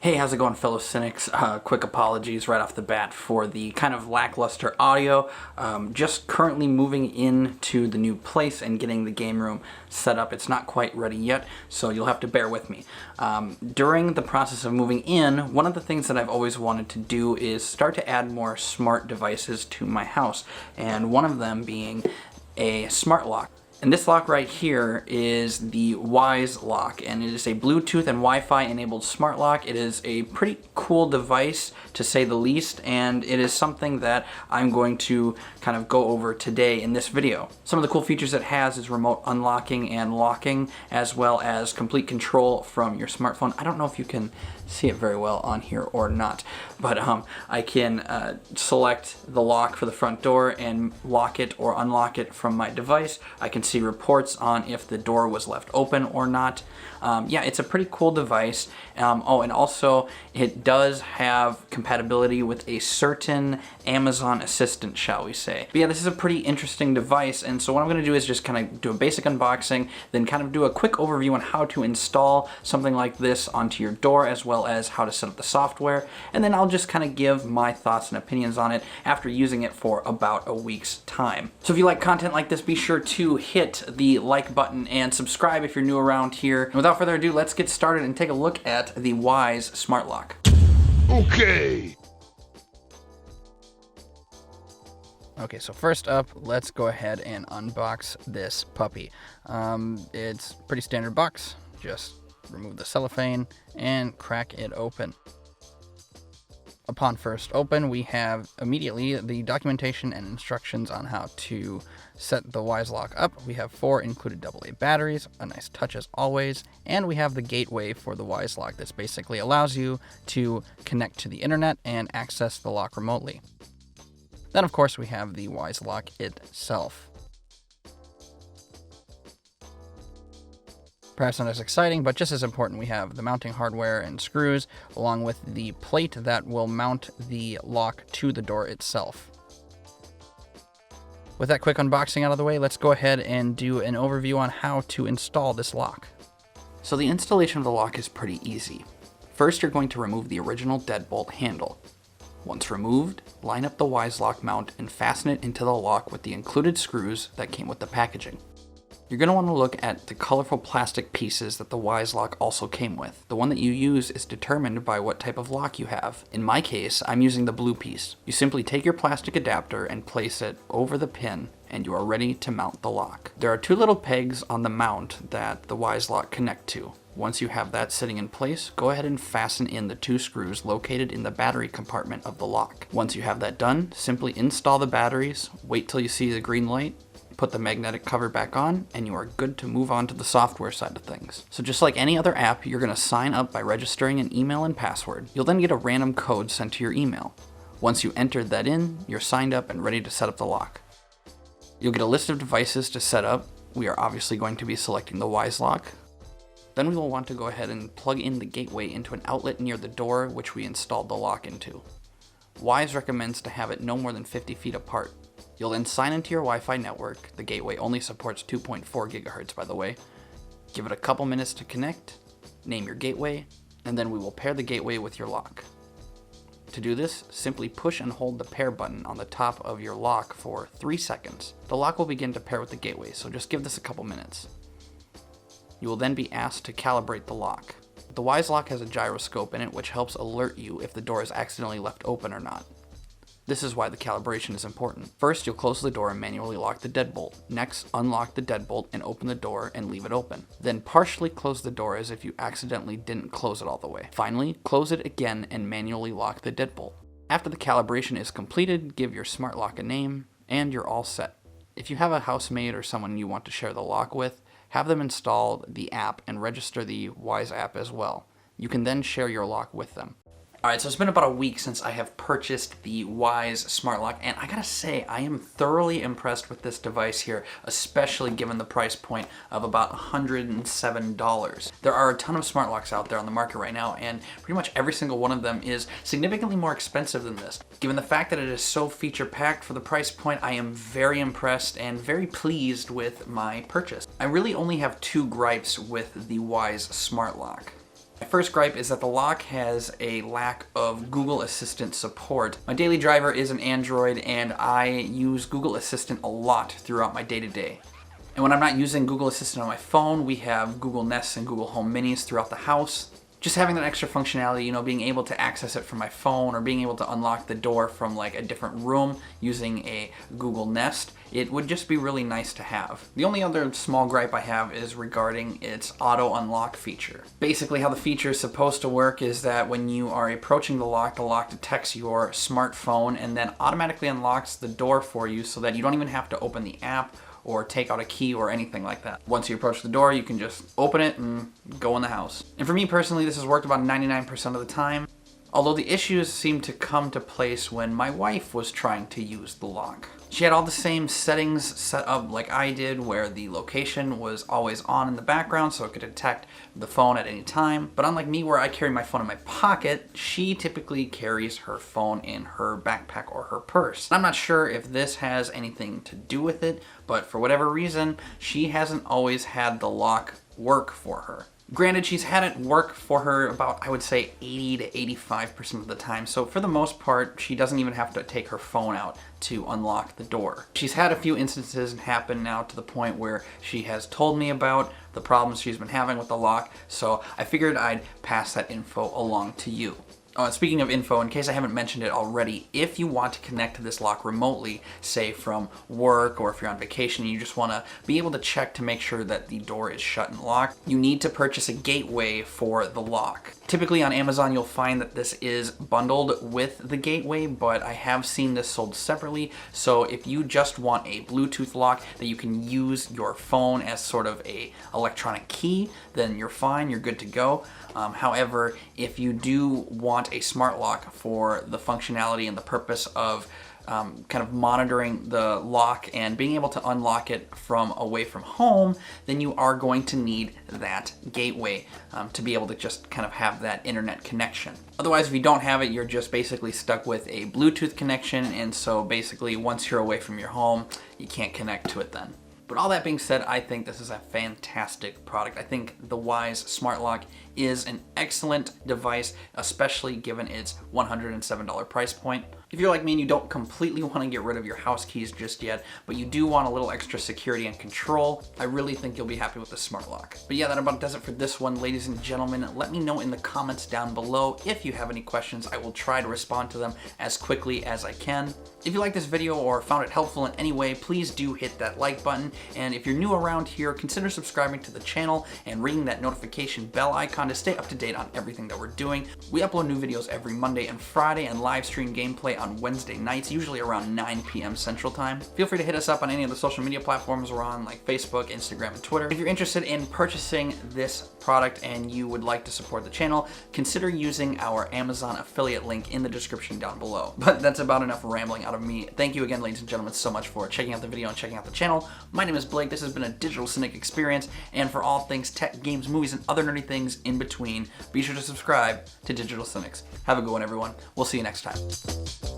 Hey, how's it going, fellow cynics? Quick apologies right off the bat for the kind of lackluster audio. Just currently moving into the new place and getting the game room set up. It's not quite ready yet, so you'll have to bear with me. During the process of moving in, one of the things that I've always wanted to do is start to add more smart devices to my house, and one of them being a smart lock. And this lock right here is the Wyze lock, and it is a Bluetooth and Wi-Fi enabled smart lock. It is a pretty cool device, to say the least, and it is something that I'm going to kind of go over today in this video. Some of the cool features it has is remote unlocking and locking, as well as complete control from your smartphone. I don't know if you can see it very well on here or not, but I can select the lock for the front door and lock it or unlock it from my device. I can see reports on if the door was left open or not. Yeah, it's a pretty cool device. Oh, and also it does have compatibility with a certain Amazon assistant, shall we say. But yeah, this is a pretty interesting device, and so what I'm going to do is just kind of do a basic unboxing, then kind of do a quick overview on how to install something like this onto your door, as well as how to set up the software, and then I'll just kind of give my thoughts and opinions on it after using it for about a week's time. So if you like content like this, be sure to hit the like button and subscribe if you're new around here. And without further ado, let's get started and take a look at the Wyze Smart Lock. Okay. Okay, so first up, let's go ahead and unbox this puppy. It's pretty standard box. Just remove the cellophane and crack it open. Upon first open, we have immediately the documentation and instructions on how to set the Wyze lock up. We have 4 included AA batteries, a nice touch as always, and we have the gateway for the Wyze lock. This basically allows you to connect to the internet and access the lock remotely. Then of course we have the Wyze lock itself. Perhaps not as exciting, but just as important, we have the mounting hardware and screws, along with the plate that will mount the lock to the door itself. With that quick unboxing out of the way, let's go ahead and do an overview on how to install this lock. So the installation of the lock is pretty easy. First, you're going to remove the original deadbolt handle. Once removed, line up the Wyze lock mount and fasten it into the lock with the included screws that came with the packaging. You're going to want to look at the colorful plastic pieces that the Wyze lock also came with. The one that you use is determined by what type of lock you have. In my case, I'm using the blue piece. You simply take your plastic adapter and place it over the pin, and you are ready to mount the lock. There are 2 little pegs on the mount that the Wyze lock connect to. Once you have that sitting in place, go ahead and fasten in the 2 screws located in the battery compartment of the lock. Once you have that done, simply install the batteries, wait till you see the green light, put the magnetic cover back on, and you are good to move on to the software side of things. So just like any other app, you're going to sign up by registering an email and password. You'll then get a random code sent to your email. Once you enter that in, you're signed up and ready to set up the lock. You'll get a list of devices to set up. We are obviously going to be selecting the Wyze lock. Then we will want to go ahead and plug in the gateway into an outlet near the door which we installed the lock into. Wyze recommends to have it no more than 50 feet apart. You'll then sign into your Wi-Fi network. The gateway only supports 2.4 gigahertz, by the way. Give it a couple minutes to connect, name your gateway, and then we will pair the gateway with your lock. To do this, simply push and hold the pair button on the top of your lock for 3 seconds. The lock will begin to pair with the gateway, so just give this a couple minutes. You will then be asked to calibrate the lock. The Wyze lock has a gyroscope in it which helps alert you if the door is accidentally left open or not. This is why the calibration is important. First, you'll close the door and manually lock the deadbolt. Next, unlock the deadbolt and open the door and leave it open. Then partially close the door as if you accidentally didn't close it all the way. Finally, close it again and manually lock the deadbolt. After the calibration is completed, give your smart lock a name, and you're all set. If you have a housemate or someone you want to share the lock with, have them install the app and register the Wyze app as well. You can then share your lock with them. Alright, so it's been about a week since I have purchased the Wyze Smart Lock, and I gotta say, I am thoroughly impressed with this device here, especially given the price point of about $107. There are a ton of smart locks out there on the market right now, and pretty much every single one of them is significantly more expensive than this. Given the fact that it is so feature-packed for the price point, I am very impressed and very pleased with my purchase. I really only have 2 gripes with the Wyze Smart Lock. My first gripe is that the lock has a lack of Google Assistant support. My daily driver is an Android, and I use Google Assistant a lot throughout my day-to-day. And when I'm not using Google Assistant on my phone, we have Google Nest and Google Home Minis throughout the house. Just having that extra functionality, you know, being able to access it from my phone or being able to unlock the door from like a different room using a Google Nest, it would just be really nice to have. The only other small gripe I have is regarding its auto unlock feature. Basically how the feature is supposed to work is that when you are approaching the lock detects your smartphone and then automatically unlocks the door for you so that you don't even have to open the app or take out a key or anything like that. Once you approach the door, you can just open it and go in the house. And for me personally, this has worked about 99% of the time, although the issues seem to come to place when my wife was trying to use the lock. She had all the same settings set up like I did, where the location was always on in the background so it could detect the phone at any time. But unlike me, where I carry my phone in my pocket, she typically carries her phone in her backpack or her purse. I'm not sure if this has anything to do with it, but for whatever reason, she hasn't always had the lock work for her. Granted, she's had it work for her about, I would say, 80 to 85% of the time, so for the most part, she doesn't even have to take her phone out to unlock the door. She's had a few instances happen now to the point where she has told me about the problems she's been having with the lock, so I figured I'd pass that info along to you. Speaking of info, in case I haven't mentioned it already, if you want to connect to this lock remotely, say from work or if you're on vacation and you just want to be able to check to make sure that the door is shut and locked, you need to purchase a gateway for the lock. Typically on Amazon you'll find that this is bundled with the gateway, but I have seen this sold separately, so if you just want a Bluetooth lock that you can use your phone as sort of a electronic key, then you're fine, you're good to go. However, if you do want a smart lock for the functionality and the purpose of kind of monitoring the lock and being able to unlock it from away from home, then you are going to need that gateway to be able to just kind of have that internet connection. Otherwise, if you don't have it, you're just basically stuck with a Bluetooth connection, and so basically once you're away from your home, you can't connect to it then. But all that being said, I think this is a fantastic product. I think the Wyze Smart Lock is an excellent device, especially given its $107 price point. If you're like me and you don't completely want to get rid of your house keys just yet, but you do want a little extra security and control, I really think you'll be happy with the Smart Lock. But yeah, that about does it for this one, ladies and gentlemen. Let me know in the comments down below if you have any questions. I will try to respond to them as quickly as I can. If you like this video or found it helpful in any way, please do hit that like button. And if you're new around here, consider subscribing to the channel and ringing that notification bell icon to stay up to date on everything that we're doing. We upload new videos every Monday and Friday and live stream gameplay on Wednesday nights, usually around 9 p.m. Central Time. Feel free to hit us up on any of the social media platforms we're on, like Facebook, Instagram, and Twitter. If you're interested in purchasing this product and you would like to support the channel, consider using our Amazon affiliate link in the description down below. But that's about enough rambling out of me. Thank you again, ladies and gentlemen, so much for checking out the video and checking out the channel. My name is Blake. This has been a Digital Cynic experience, and for all things tech, games, movies, and other nerdy things in between, be sure to subscribe to Digital Cynics. Have a good one, everyone. We'll see you next time.